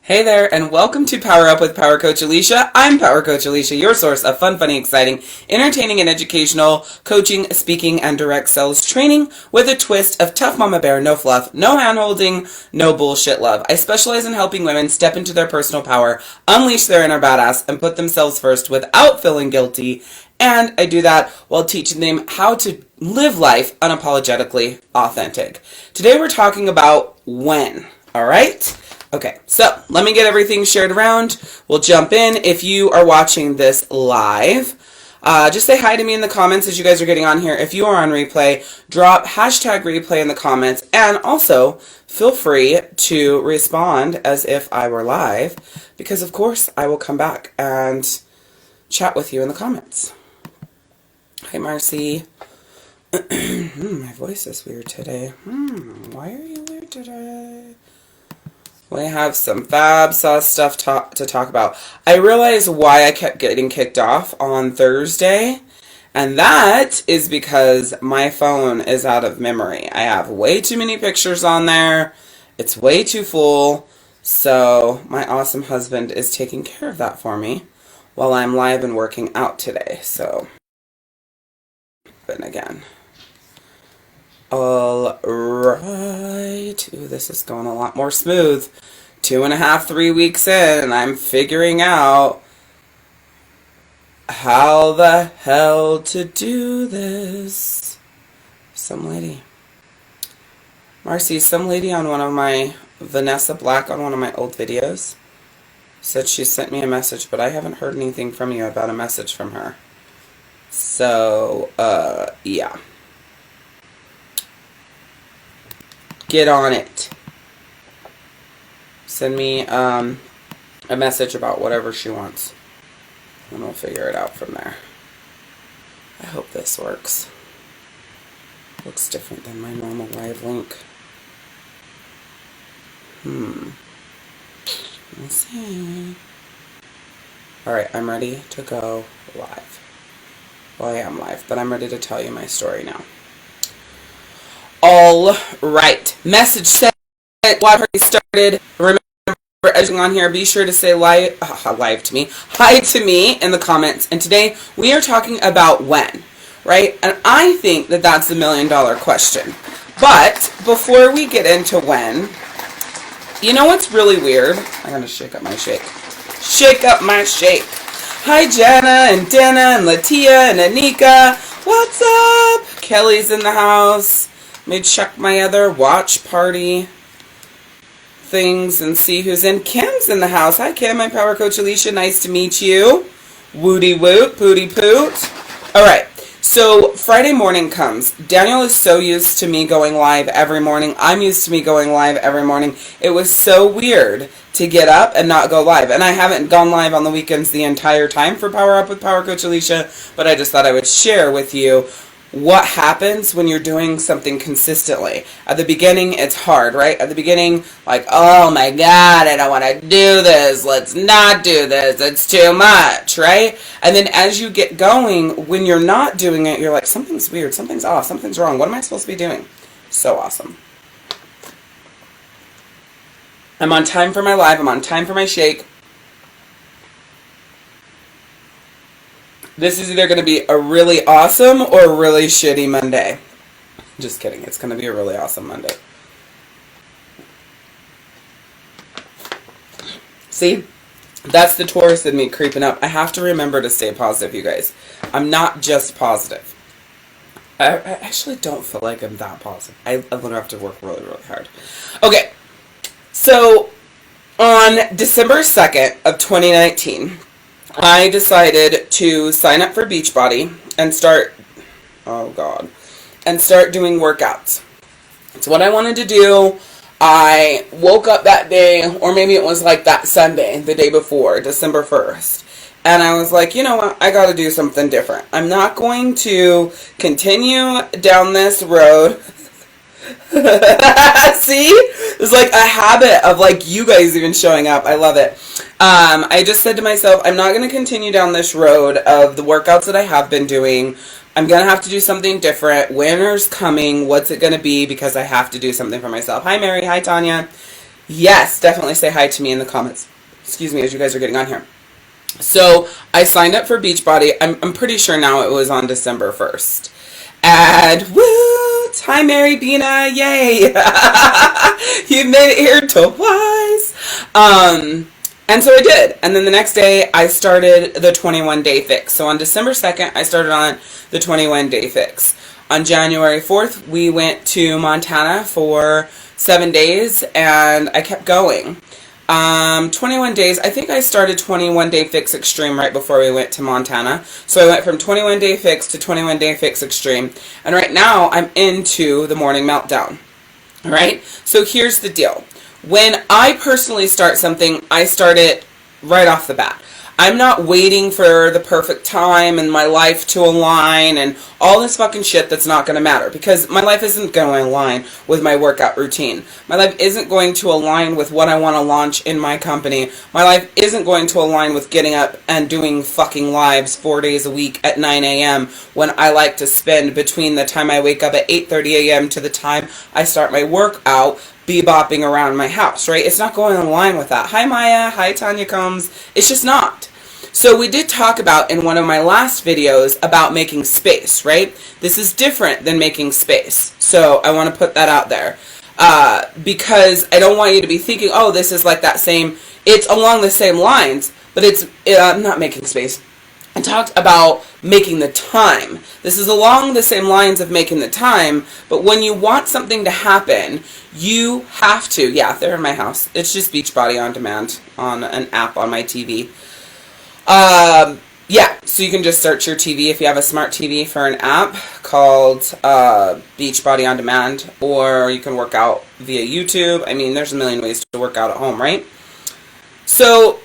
Hey there, and welcome to Power Up with Power Coach Alishia. I'm Power Coach Alishia, your source of fun, funny, exciting, entertaining, and educational coaching, speaking, and direct sales training with a twist of tough mama bear, no fluff, no hand-holding, no bullshit love. I specialize in helping women step into their personal power, unleash their inner badass, and put themselves first without feeling guilty. And I do that while teaching them how to live life unapologetically authentic. Today we're talking about when, all right? Okay, so let me get everything shared around. We'll jump in. If you are watching this live, just say hi to me in the comments as you guys are getting on here. If you are on replay, drop hashtag replay in the comments. And also, feel free to respond as if I were live, because of course I will come back and chat with you in the comments. Hi, Marcy. My voice is weird today. Why are you weird today? We have some fab sauce stuff to talk about. I realized why I kept getting kicked off on Thursday, and that is because my phone is out of memory. I have way too many pictures on there. It's way too full, so my awesome husband is taking care of that for me while I'm live and working out today. So, but again. All right. Ooh, this is going a lot more smooth. 2.5, 3 weeks in, and I'm figuring out how the hell to do this. Some lady. Marcy, some lady on one of my, Vanessa Black on one of my old videos, said she sent me a message, but I haven't heard anything from you about a message from her. So, yeah. Get on it. Send me a message about whatever she wants, and we'll figure it out from there. I hope this works. Looks different than my normal live link. Let's see. Alright, I'm ready to go live. Well, I am live, but I'm ready to tell you my story now. All right. Message sent. What already started. Remember, edging on here, be sure to say hi to me in the comments. And today we are talking about when, right? And I think that that's the $1 million question. But before we get into when, you know what's really weird? I'm going to shake up my shake. Shake up my shake. Hi, Jenna and Dana and Latia and Anika. What's up? Kelly's in the house. Let me check my other watch party things and see who's in. Kim's in the house. Hi, Kim. I'm Power Coach Alishia. Nice to meet you. Woody woot, pooty poot. All right. So Friday morning comes. Daniel is so used to me going live every morning. I'm used to me going live every morning. It was so weird to get up and not go live. And I haven't gone live on the weekends the entire time for Power Up with Power Coach Alishia, but I just thought I would share with you what happens when you're doing something consistently. At the beginning, it's hard, right? At the beginning, like, oh my God, I don't want to do this. Let's not do this. It's too much, right? And then as you get going, when you're not doing it, you're like, something's weird, something's off, something's wrong. What am I supposed to be doing? So awesome. I'm on time for my live. I'm on time for my shake. This is either going to be a really awesome or a really shitty Monday. Just kidding. It's going to be a really awesome Monday. See? That's the Taurus in me creeping up. I have to remember to stay positive, you guys. I'm not just positive. I actually don't feel like I'm that positive. I literally have to work really, really hard. Okay. So, on December 2nd of 2019... I decided to sign up for Beachbody and start doing workouts. It's what I wanted to do. I woke up that day, or maybe it was like that Sunday, the day before, December 1st. And I was like, you know what? I got to do something different. I'm not going to continue down this road. See? It's like a habit of like you guys even showing up. I love it. I just said to myself, I'm not going to continue down this road of the workouts that I have been doing. I'm going to have to do something different. Winter's coming. What's it going to be? Because I have to do something for myself. Hi, Mary. Hi, Tanya. Yes, definitely say hi to me in the comments. Excuse me, as you guys are getting on here. So I signed up for Beachbody. I'm pretty sure now it was on December 1st. And woo! Hi, Mary Bina! Yay! You made it here twice. And so I did. And then the next day I started the 21-day fix. So on December 2nd, I started on the 21-day fix. On January 4th, we went to Montana for 7 days, and I kept going. 21 days, I think I started 21-day fix extreme right before we went to Montana. So I went from 21-day fix to 21-day fix extreme. And right now I'm into the morning meltdown. All right? So here's the deal. When I personally start something, I start it right off the bat. I'm not waiting for the perfect time and my life to align and all this fucking shit that's not going to matter, because my life isn't going to align with my workout routine. My life isn't going to align with what I want to launch in my company. My life isn't going to align with getting up and doing fucking lives 4 days a week at 9 a.m. when I like to spend between the time I wake up at 8:30 a.m. to the time I start my workout bebopping around my house, right? It's not going in line with that. Hi, Maya. Hi, Tanya Combs. It's just not. So we did talk about in one of my last videos about making space, right? This is different than making space. So I want to put that out there. Because I don't want you to be thinking, oh, this is like that same, it's along the same lines, but it's not making space. I talked about making the time. This is along the same lines of making the time, but when you want something to happen, you have to, yeah, they're in my house. It's just Beachbody on demand on an app on my TV. Yeah, so you can just search your TV if you have a smart TV for an app called Beachbody on Demand, or you can work out via YouTube. I mean, there's a million ways to work out at home, right? So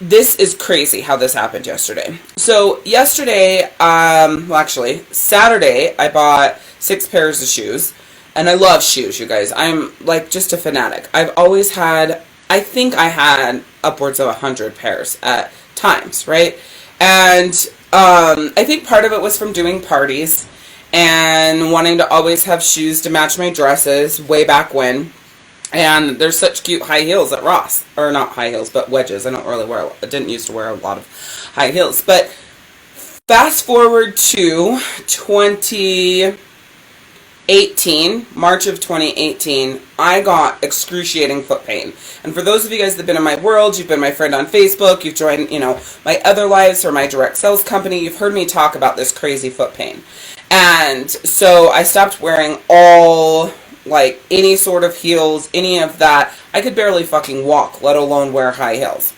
this is crazy how this happened yesterday. So yesterday, well actually, Saturday, I bought 6 pairs of shoes. And I love shoes, you guys. I'm like just a fanatic. I've always had, I think I had upwards of 100 pairs at times, right? And I think part of it was from doing parties and wanting to always have shoes to match my dresses way back when. And there's such cute high heels at Ross. Or not high heels, but wedges. I didn't used to wear a lot of high heels. But fast forward to 2018, March of 2018, I got excruciating foot pain. And for those of you guys that have been in my world, you've been my friend on Facebook, you've joined, my other lives or my direct sales company, you've heard me talk about this crazy foot pain. And so I stopped wearing any sort of heels, any of that. I could barely fucking walk, let alone wear high heels.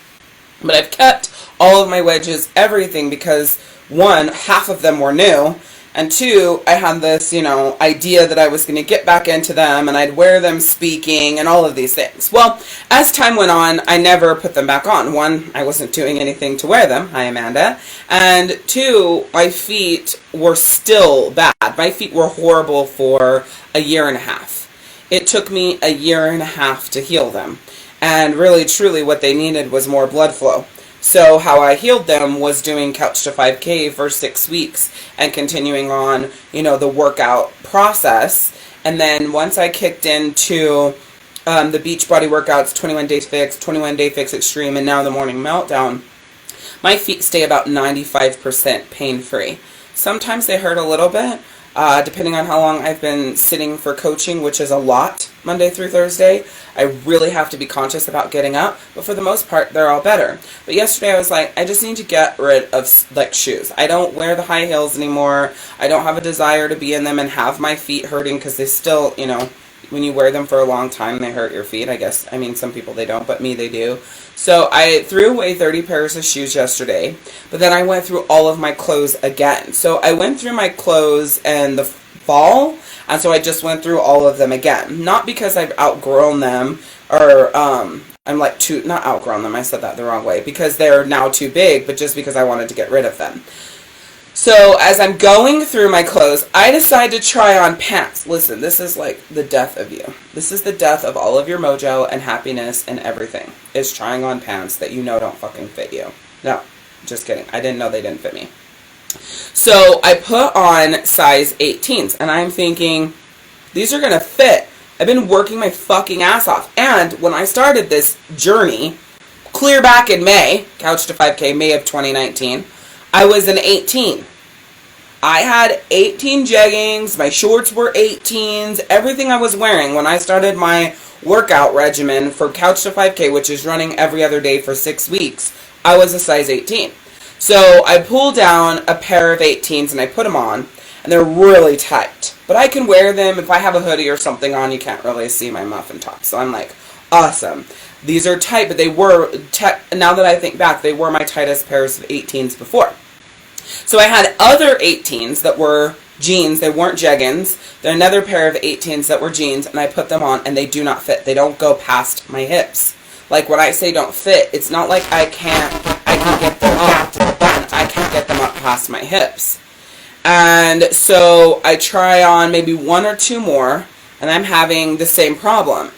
But I've kept all of my wedges, everything, because one, half of them were new, and two, I had this, idea that I was going to get back into them and I'd wear them speaking and all of these things. Well, as time went on, I never put them back on. One, I wasn't doing anything to wear them. Hi, Amanda. And two, my feet were still bad. My feet were horrible for a year and a half. It took me a year and a half to heal them. And really, truly, what they needed was more blood flow. So how I healed them was doing Couch to 5K for 6 weeks and continuing on, the workout process. And then once I kicked into the Beachbody workouts, 21 Days Fix, 21 Day Fix Extreme, and now the Morning Meltdown, my feet stay about 95% pain-free. Sometimes they hurt a little bit, depending on how long I've been sitting for coaching, which is a lot, Monday through Thursday. I really have to be conscious about getting up, but for the most part, they're all better. But yesterday I was like, I just need to get rid of shoes. I don't wear the high heels anymore. I don't have a desire to be in them and have my feet hurting, because they still, when you wear them for a long time, they hurt your feet, I guess. I mean, some people they don't, but me, they do. So I threw away 30 pairs of shoes yesterday, but then I went through all of my clothes again. So I went through my clothes in the fall, and so I just went through all of them again. Not because I've outgrown them, or not outgrown them, I said that the wrong way, because they're now too big, but just because I wanted to get rid of them. So as I'm going through my clothes, I decide to try on pants. Listen, this is like the death of you. This is the death of all of your mojo and happiness and everything, is trying on pants that don't fucking fit you. No, just kidding. I didn't know they didn't fit me. So I put on size 18s, and I'm thinking, these are going to fit. I've been working my fucking ass off. And when I started this journey, clear back in May, Couch to 5K, May of 2019, I was an 18. I had 18 jeggings, my shorts were 18s, everything I was wearing when I started my workout regimen for Couch to 5K, which is running every other day for 6 weeks, I was a size 18. So I pulled down a pair of 18s and I put them on, and they're really tight. But I can wear them if I have a hoodie or something on. You can't really see my muffin top. So I'm like, awesome. These are tight, but they were, now that I think back, they were my tightest pairs of 18s before. So I had other 18s that were jeans. They weren't jeggings. They're another pair of 18s that were jeans, and I put them on, and they do not fit. They don't go past my hips. Like, when I say don't fit, it's not like I can get them up, and I can't get them up past my hips. And so I try on maybe one or two more, and I'm having the same problem.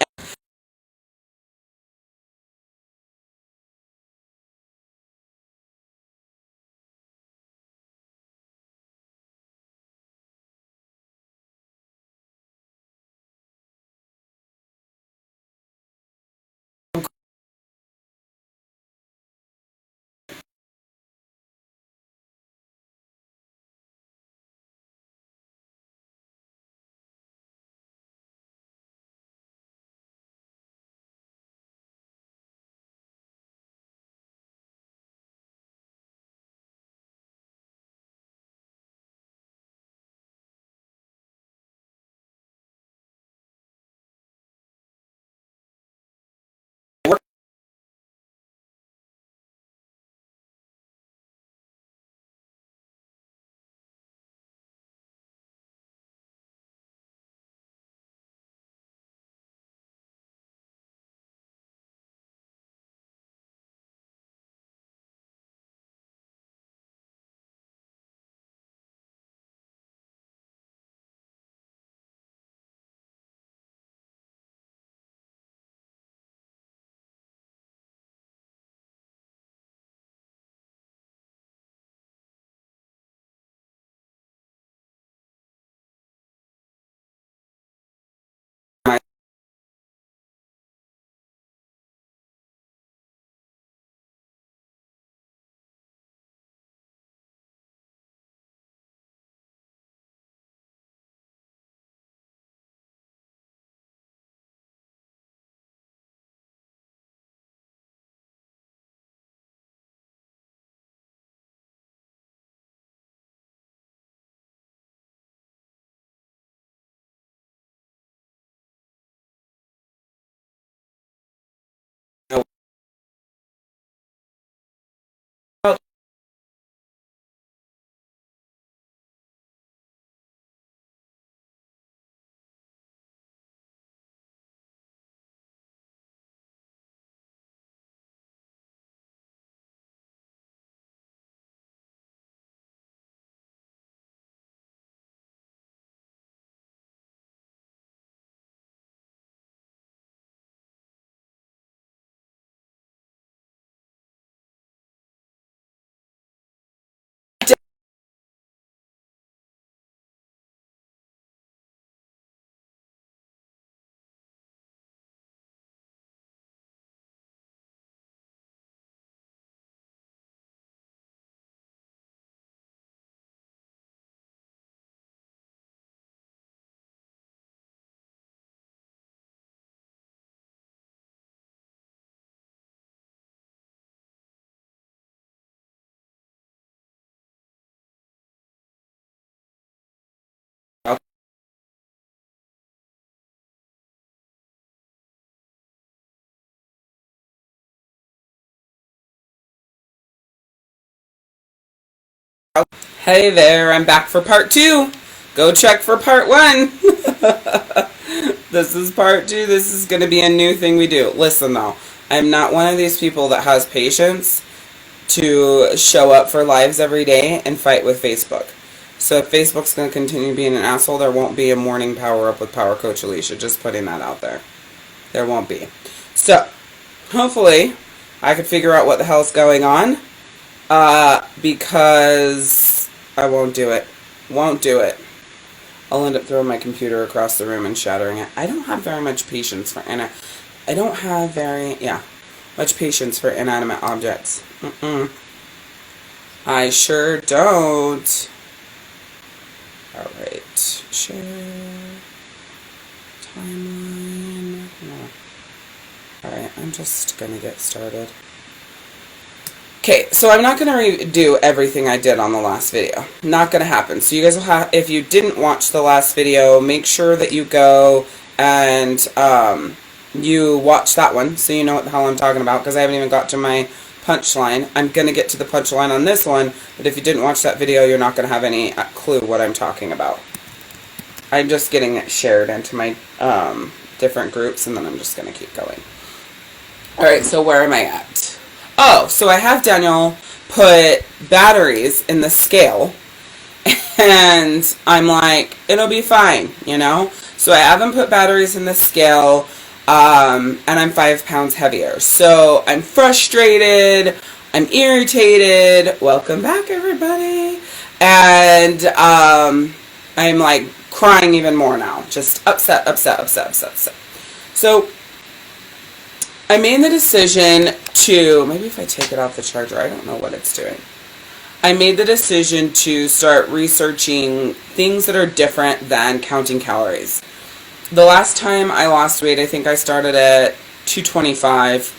Hey there, I'm back for part 2. Go check for part 1. This is part 2. This is going to be a new thing we do. Listen though, I'm not one of these people that has patience to show up for lives every day and fight with Facebook. So if Facebook's going to continue being an asshole, there won't be a morning power up with Power Coach Alishia. Just putting that out there. There won't be. So, hopefully, I can figure out what the hell's going on. Because I won't do it. Won't do it. I'll end up throwing my computer across the room and shattering it. I don't have very much patience for much patience for inanimate objects. I sure don't. Alright, share, timeline, no. Alright, I'm just gonna get started. Okay, so I'm not gonna redo everything I did on the last video. Not gonna happen. So you guys will have, if you didn't watch the last video, make sure that you go and you watch that one so you know what the hell I'm talking about, because I haven't even got to my punchline. I'm going to get to the punchline on this one, but if you didn't watch that video, you're not going to have any clue what I'm talking about. I'm just getting it shared into my different groups, and then I'm just going to keep going. Alright, so where am I at? Oh, so I have Daniel put batteries in the scale, and I'm like, it'll be fine, you know? So I haven't put batteries in the scale, and I'm 5 pounds heavier. So I'm frustrated, I'm irritated, welcome back everybody, and I'm like crying even more now, just upset. So I made the decision to, maybe if I take it off the charger, I don't know what it's doing. I made the decision to start researching things that are different than counting calories. The last time I lost weight, I think I started at 225.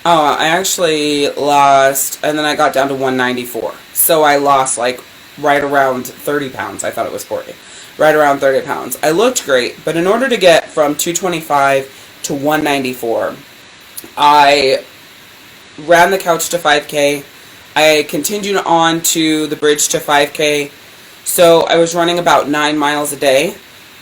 I actually lost, and then I got down to 194. So I lost like right around 30 pounds. I thought it was 40. Right around 30 pounds. I looked great, but in order to get from 225 to 194, I ran the couch to 5K. I continued on to the bridge to 5K. So I was running about 9 miles a day.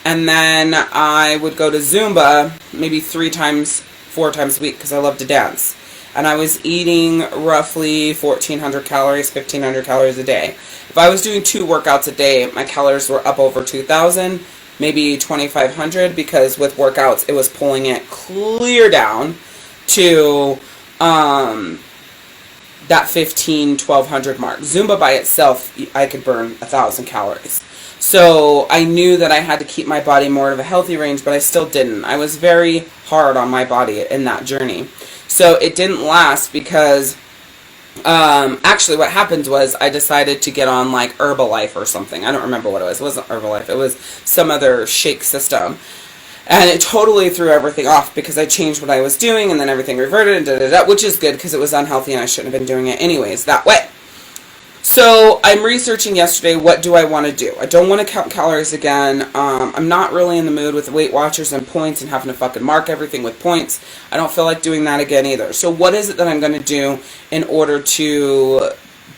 And then I would go to Zumba maybe 4 times a week because I love to dance. And I was eating roughly 1,400 calories, 1,500 calories a day. If I was doing 2 workouts a day, my calories were up over 2,000, maybe 2,500, because with workouts it was pulling it clear down to that 1,100 mark. Zumba by itself, I could burn 1,000 calories. So I knew that I had to keep my body more of a healthy range, but I still didn't. I was very hard on my body in that journey. So it didn't last because actually what happened was I decided to get on like Herbalife or something. I don't remember what it was. It wasn't Herbalife. It was some other shake system. And it totally threw everything off because I changed what I was doing and then everything reverted and which is good because it was unhealthy and I shouldn't have been doing it anyways that way. So I'm researching yesterday, what do I want to do? I don't want to count calories again. I'm not really in the mood with Weight Watchers and points and having to fucking mark everything with points. I don't feel like doing that again either. So what is it that I'm going to do in order to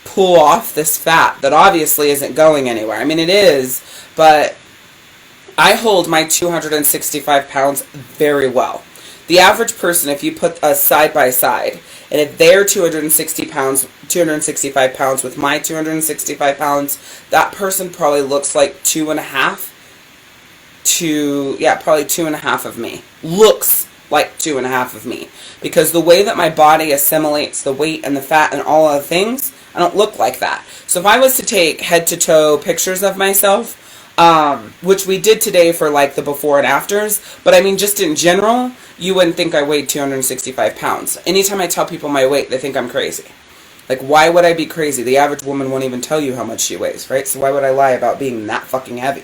pull off this fat that obviously isn't going anywhere? I mean, it is, but I hold my 265 pounds very well. The average person, if you put us side by side, and if they're 265 pounds with my 265 pounds, that person probably looks like probably 2.5 of me. Looks like 2.5 of me. Because the way that my body assimilates the weight and the fat and all other things, I don't look like that. So if I was to take head-to-toe pictures of myself, which we did today for like the before and afters, but I mean just in general, you wouldn't think I weighed 265 pounds. Anytime I tell people my weight, they think I'm crazy. Like, why would I be crazy? The average woman won't even tell you how much she weighs, right? So why would I lie about being that fucking heavy,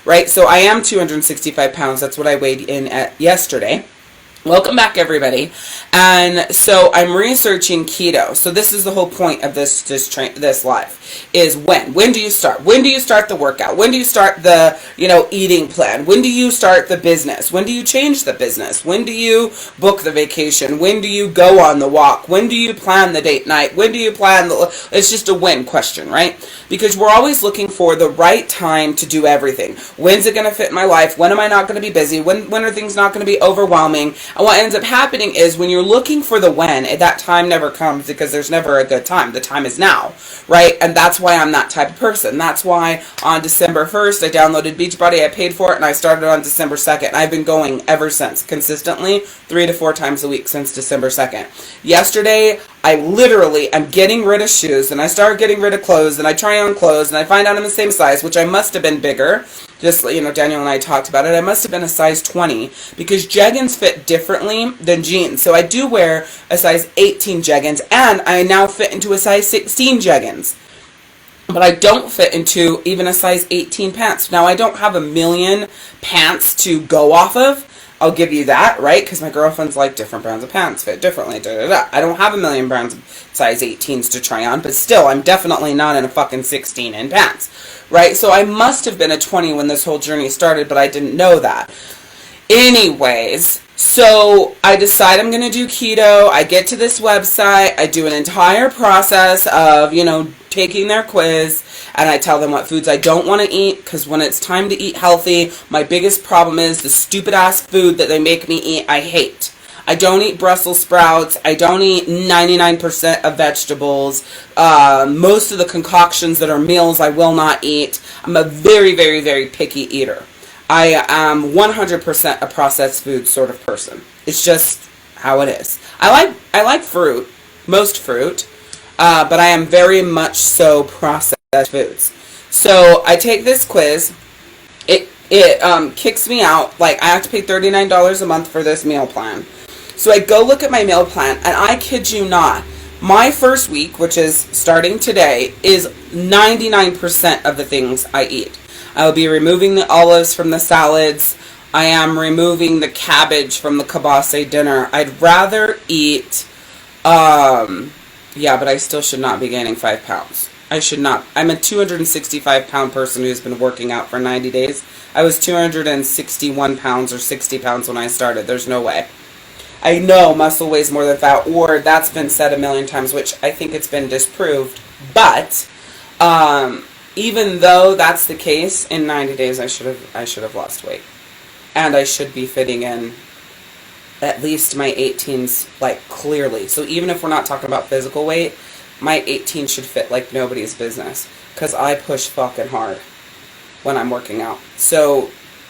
right? So I am 265 pounds. That's what I weighed in at yesterday. Welcome back, everybody. And so I'm researching keto. So this is the whole point of this live, is when do you start? When do you start the workout? When do you start the, eating plan? When do you start the business? When do you change the business? When do you book the vacation? When do you go on the walk? When do you plan the date night? When do you plan it's just a when question, right? Because we're always looking for the right time to do everything. When's it going to fit my life? When am I not going to be busy? When are things not going to be overwhelming? And what ends up happening is when you're looking for the when, that time never comes because there's never a good time. The time is now, right? And that's why I'm that type of person. That's why on December 1st, I downloaded Beachbody, I paid for it, and I started on December 2nd. I've been going ever since, consistently, 3 to 4 times a week since December 2nd. Yesterday, I literally am getting rid of shoes, and I start getting rid of clothes, and I try on clothes, and I find out I'm the same size, which I must have been bigger. just, Daniel and I talked about it, I must have been a size 20 because jeggings fit differently than jeans. So I do wear a size 18 jeggings, and I now fit into a size 16 jeggings. But I don't fit into even a size 18 pants. Now, I don't have a million pants to go off of. I'll give you that, right? Because my girlfriend's like, different brands of pants fit differently. Da, da, da. I don't have a million brands of size 18s to try on, but still, I'm definitely not in a fucking 16 in pants, right? So I must have been a 20 when this whole journey started, but I didn't know that. Anyways, so I decide I'm going to do keto. I get to this website. I do an entire process of, taking their quiz, and I tell them what foods I don't want to eat, because when it's time to eat healthy, my biggest problem is the stupid ass food that they make me eat. I hate. I don't eat Brussels sprouts. I don't eat 99% of vegetables. Most of the concoctions that are meals I will not eat. I'm a very, very, very picky eater. I am 100% a processed food sort of person. It's just how it is. I like fruit, most fruit. But I am very much so processed foods. So I take this quiz. It kicks me out. Like, I have to pay $39 a month for this meal plan. So I go look at my meal plan, and I kid you not, my first week, which is starting today, is 99% of the things I eat. I will be removing the olives from the salads. I am removing the cabbage from the kielbasa dinner. I'd rather eat... Yeah, but I still should not be gaining 5 pounds. I should not. I'm a 265-pound person who's been working out for 90 days. I was 261 pounds or 60 pounds when I started. There's no way. I know muscle weighs more than fat, or that's been said a million times, which I think it's been disproved. But even though that's the case, in 90 days I should have lost weight, and I should be fitting in at least my 18s, like, clearly. So even if we're not talking about physical weight, my 18 should fit like nobody's business, because I push fucking hard when I'm working out. So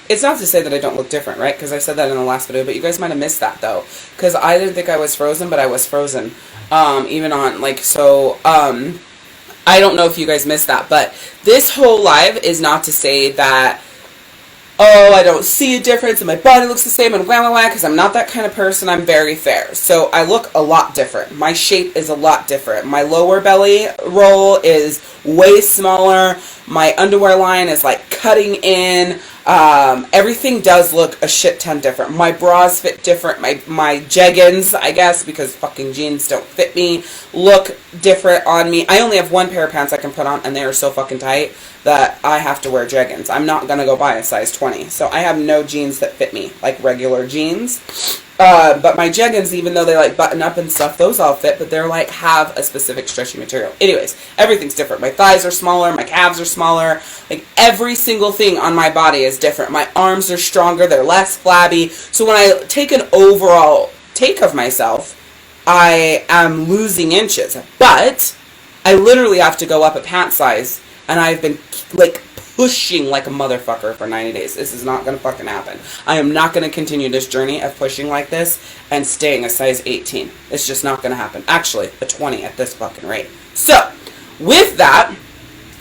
it's not to say that I don't look different, right? Because I said that in the last video, but you guys might have missed that, though, because I didn't think I was frozen, but I was frozen. Even on, like, so, I don't know if you guys missed that, but this whole live is not to say that, oh, I don't see a difference and my body looks the same and wah, because I'm not that kind of person. I'm very fair. So I look a lot different. My shape is a lot different. My lower belly roll is way smaller. My underwear line is like cutting in. Everything does look a shit ton different. My bras fit different. My jeggings, I guess, because fucking jeans don't fit me, look different on me. I only have one pair of pants I can put on, and they are so fucking tight that I have to wear jeggings. I'm not going to go buy a size 20. So I have no jeans that fit me, like regular jeans. But my jeggings, even though they like button up and stuff, those all fit, but they're like have a specific stretchy material. Anyways, everything's different. My thighs are smaller, my calves are smaller, like every single thing on my body is different. My arms are stronger, they're less flabby. So when I take an overall take of myself, I am losing inches, but I literally have to go up a pant size, and I've been like pushing like a motherfucker for 90 days. This is not going to fucking happen. I am not going to continue this journey of pushing like this and staying a size 18. It's just not going to happen. Actually, a 20 at this fucking rate. So, with that,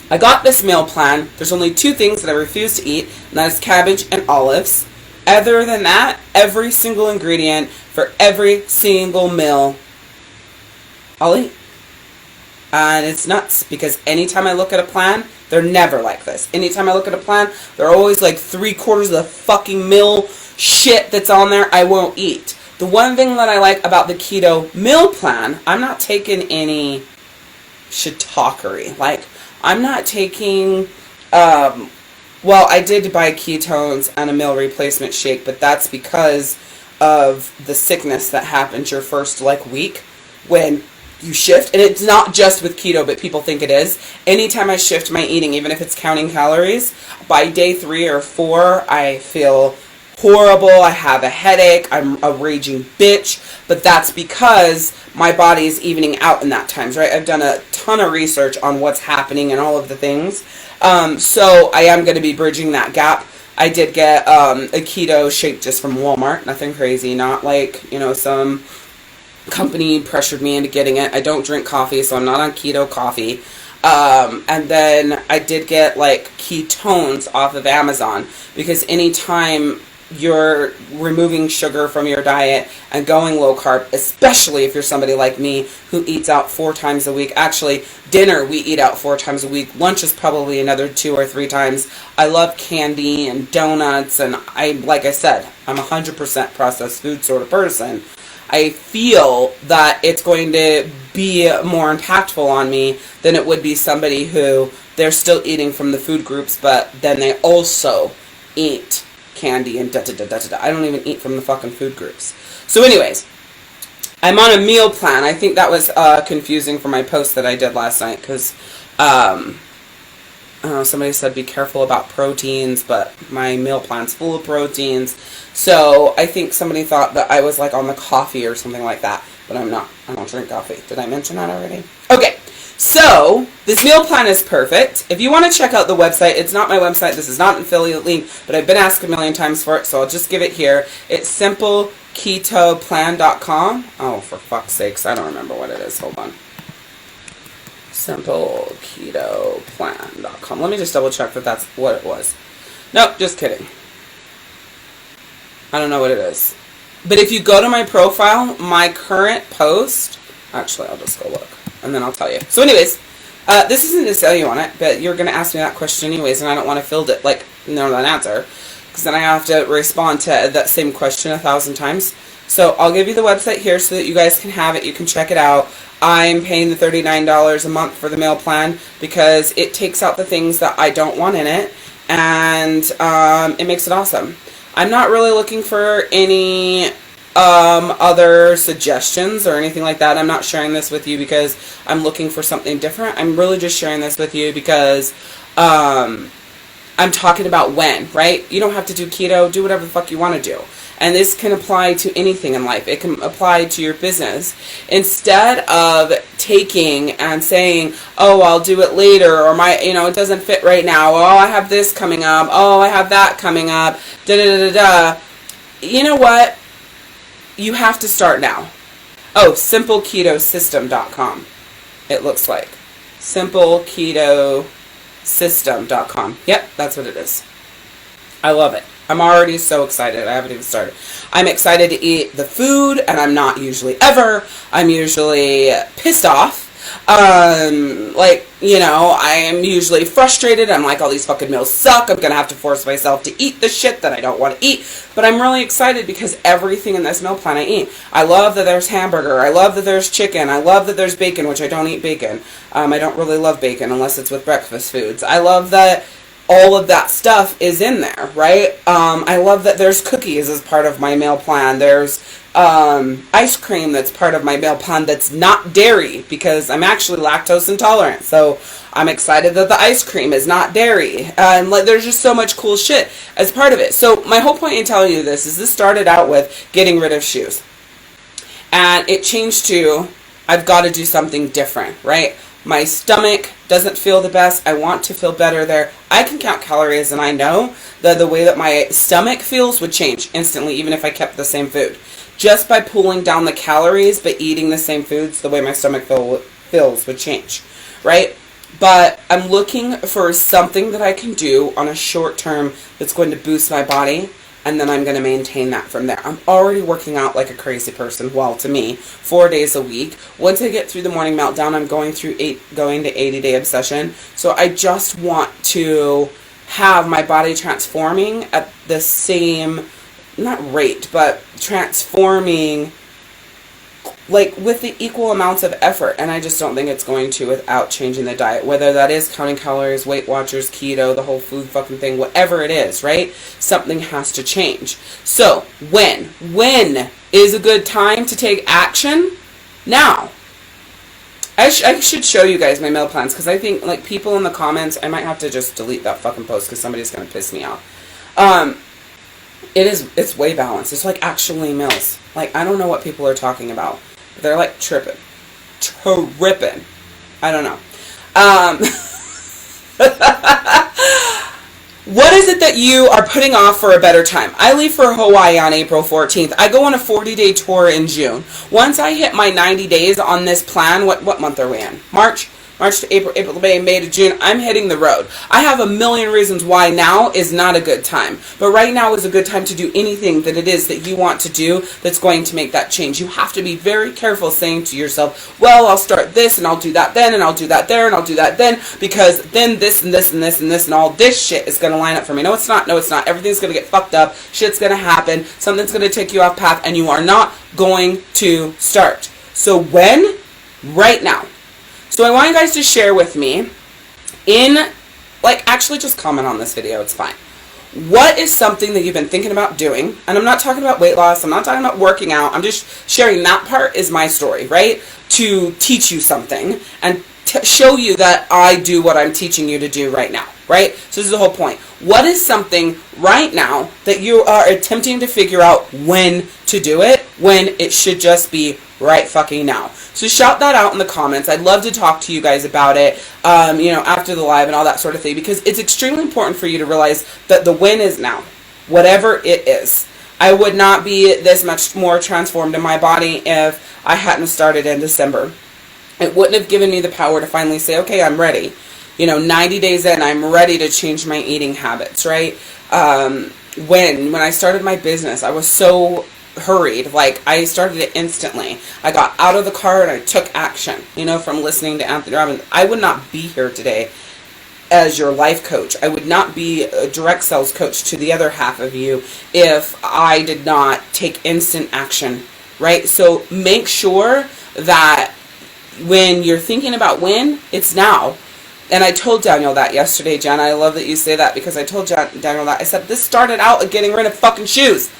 I got this meal plan. There's only 2 things that I refuse to eat, and that is cabbage and olives. Other than that, every single ingredient for every single meal I'll eat. And it's nuts, because anytime I look at a plan, they're never like this. Anytime I look at a plan, they're always like 3/4 of the fucking meal shit that's on there I won't eat. The one thing that I like about the keto meal plan, I'm not taking any shiitake. Like, I'm not taking, well, I did buy ketones and a meal replacement shake, but that's because of the sickness that happens your first, like, week when you shift. And it's not just with keto, but people think it is. Anytime I shift my eating, even if it's counting calories, by day 3 or 4, I feel horrible. I have a headache. I'm a raging bitch. But that's because my body is evening out in that times, right? I've done a ton of research on what's happening and all of the things. So I am going to be bridging that gap. I did get a keto shake just from Walmart. Nothing crazy. Not like, you know, some company pressured me into getting it. I don't drink coffee, so I'm not on keto coffee. And then I did get like ketones off of Amazon, because anytime you're removing sugar from your diet and going low carb, especially if you're somebody like me who eats out 4 times a week. Actually, dinner we eat out 4 times a week. Lunch is probably another 2 or 3 times. I love candy and donuts, and like I said, I'm 100% processed food sort of person. I feel that it's going to be more impactful on me than it would be somebody who they're still eating from the food groups, but then they also eat candy and da-da-da-da-da. I don't even eat from the fucking food groups. So anyways, I'm on a meal plan. I think that was confusing for my post that I did last night, because somebody said be careful about proteins, but my meal plan's full of proteins. So I think somebody thought that I was like on the coffee or something like that, but I'm not. I don't drink coffee. Did I mention that already? Okay. So, this meal plan is perfect. If you want to check out the website, it's not my website, this is not an affiliate link, but I've been asked a million times for it, so I'll just give it here. It's simpлекetoplan.com. Oh, for fuck's sakes, I don't remember what it is. Hold on. Simpлекetoplan.com. Let me just double check that that's what it was. Nope, just kidding. I don't know what it is. But if you go to my profile, my current post, actually, I'll just go look, and then I'll tell you. So anyways, this isn't to sell you on it, but you're going to ask me that question anyways, and I don't want to field it, like, know that answer, because then I have to respond to that same question 1,000 times. So I'll give you the website here so that you guys can have it. You can check it out. I'm paying the $39 a month for the meal plan because it takes out the things that I don't want in it, and it makes it awesome. I'm not really looking for any other suggestions or anything like that. I'm not sharing this with you because I'm looking for something different. I'm really just sharing this with you because I'm talking about when, right? You don't have to do keto. Do whatever the fuck you want to do. And this can apply to anything in life. It can apply to your business. Instead of taking and saying, oh, I'll do it later, or it doesn't fit right now. Oh, I have this coming up. Oh, I have that coming up. Da-da-da-da-da. You know what? You have to start now. Oh, simpлекetosystem.com. It looks like. simpлекetosystem.com. Yep, that's what it is. I love it. I'm already so excited. I haven't even started. I'm excited to eat the food, and I'm not usually ever. I'm usually pissed off. I am usually frustrated. I'm like, all these fucking meals suck. I'm going to have to force myself to eat the shit that I don't want to eat. But I'm really excited because everything in this meal plan I eat. I love that there's hamburger. I love that there's chicken. I love that there's bacon, which I don't eat bacon. I don't really love bacon unless it's with breakfast foods. I love that all of that stuff is in there, right? I love that there's cookies as part of my meal plan. There's ice cream that's part of my meal plan that's not dairy because I'm actually lactose intolerant. So I'm excited that the ice cream is not dairy. And there's just so much cool shit as part of it. So my whole point in telling you this is this started out with getting rid of shoes. And it changed to, I've got to do something different, right? My stomach doesn't feel the best. I want to feel better there. I can count calories, and I know that the way that my stomach feels would change instantly, even if I kept the same food. Just by pulling down the calories, but eating the same foods, the way my stomach feels would change, right? But I'm looking for something that I can do on a short term that's going to boost my body, and then I'm going to maintain that from there. I'm already working out like a crazy person, well, to me, 4 days a week. Once I get through the morning meltdown, I'm going to 80-day obsession. So I just want to have my body transforming at the same, not rate, but transforming like with the equal amounts of effort, and I just don't think it's going to without changing the diet, whether that is counting calories, Weight Watchers, keto, the whole food fucking thing, whatever it is, right? Something has to change. So when is a good time to take action? Now. I should show you guys my meal plans, because I think like people in the comments, I might have to just delete that fucking post because somebody's going to piss me off. It's way balanced. It's like actually meals. Like, I don't know what people are talking about. They're like tripping. I don't know. What is it that you are putting off for a better time? I leave for Hawaii on April 14th. I go on a 40-day tour in June. Once I hit my 90 days on this plan, what month are we in? March? March to April, April to May, May to June, I'm hitting the road. I have a million reasons why now is not a good time. But right now is a good time to do anything that it is that you want to do that's going to make that change. You have to be very careful saying to yourself, well, I'll start this and I'll do that then and I'll do that there and I'll do that then because then this and this and this and this and all this shit is going to line up for me. No, it's not. No, it's not. Everything's going to get fucked up. Shit's going to happen. Something's going to take you off path and you are not going to start. So when? Right now. So I want you guys to share with me actually just comment on this video. It's fine. What is something that you've been thinking about doing? And I'm not talking about weight loss. I'm not talking about working out. I'm just sharing that part is my story, right? To teach you something and show you that I do what I'm teaching you to do right now, right? So this is the whole point. What is something right now that you are attempting to figure out when to do it, when it should just be right fucking now? So shout that out in the comments. I'd love to talk to you guys about it, after the live and all that sort of thing, because it's extremely important for you to realize that the win is now, whatever it is. I would not be this much more transformed in my body if I hadn't started in December. It wouldn't have given me the power to finally say, okay, I'm ready. 90 days in, I'm ready to change my eating habits, right? When I started my business, I was so hurried. I started it instantly. I got out of the car and I took action, from listening to Anthony Robbins. I would not be here today as your life coach. I would not be a direct sales coach to the other half of you if I did not take instant action, right? So make sure that when you're thinking about when, it's now. And I told Daniel that yesterday, Jen. I love that you say that because I told Daniel that. I said, this started out with getting rid of fucking shoes.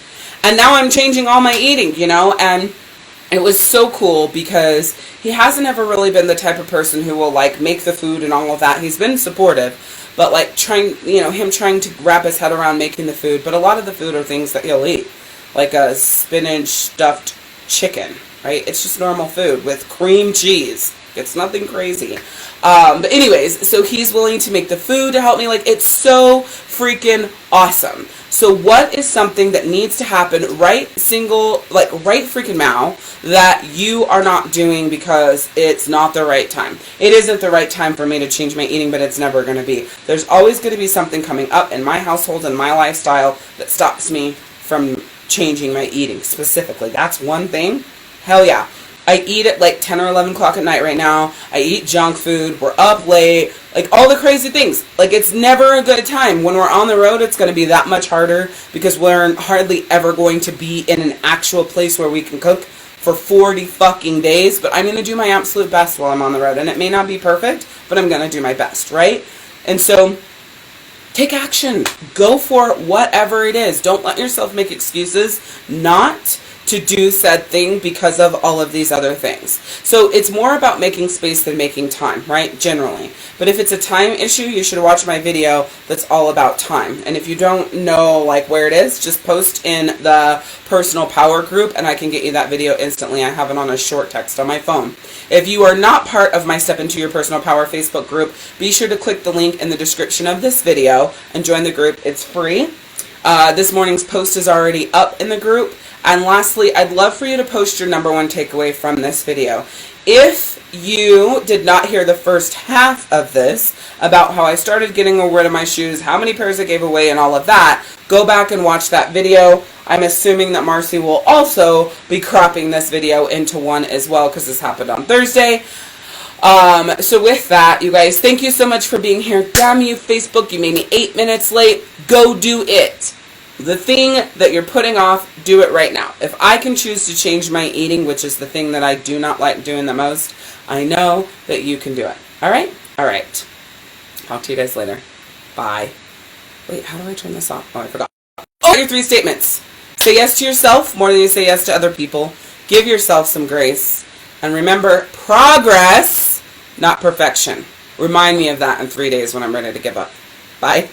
And now I'm changing all my eating, and it was so cool because he hasn't ever really been the type of person who will make the food and all of that. He's been supportive, but him trying to wrap his head around making the food. But a lot of the food are things that he'll eat, like a spinach stuffed chicken, right? It's just normal food with cream cheese. It's nothing crazy. But anyways, so he's willing to make the food to help me. It's so freaking awesome. So what is something that needs to happen right freaking now that you are not doing because it's not the right time? It isn't the right time for me to change my eating, but it's never going to be. There's always going to be something coming up in my household and my lifestyle that stops me from changing my eating specifically. That's one thing. Hell yeah. I eat at 10 or 11 o'clock at night right now. I eat junk food. We're up late. All the crazy things. It's never a good time. When we're on the road, it's going to be that much harder because we're hardly ever going to be in an actual place where we can cook for 40 fucking days. But I'm going to do my absolute best while I'm on the road. And it may not be perfect, but I'm going to do my best, right? And so take action. Go for whatever it is. Don't let yourself make excuses not to do said thing because of all of these other things. So it's more about making space than making time, right? Generally. But if it's a time issue, you should watch my video that's all about time. And if you don't know where it is, just post in the personal power group and I can get you that video instantly. I have it on a short text on my phone. If you are not part of my Step Into Your Personal Power Facebook group, be sure to click the link in the description of this video and join the group. It's free. This morning's post is already up in the group. And lastly, I'd love for you to post your number one takeaway from this video. If you did not hear the first half of this about how I started getting rid of my shoes, how many pairs I gave away and all of that, go back and watch that video. I'm assuming that Marcy will also be cropping this video into one as well because this happened on Thursday. So with that, you guys, thank you so much for being here. Damn you, Facebook, you made me 8 minutes late. Go do it. The thing that you're putting off, do it right now. If I can choose to change my eating, which is the thing that I do not like doing the most, I know that you can do it. All right? All right. Talk to you guys later. Bye. Wait, how do I turn this off? Oh, I forgot. Oh, your 3 statements. Say yes to yourself more than you say yes to other people. Give yourself some grace. And remember, progress, not perfection. Remind me of that in 3 days when I'm ready to give up. Bye.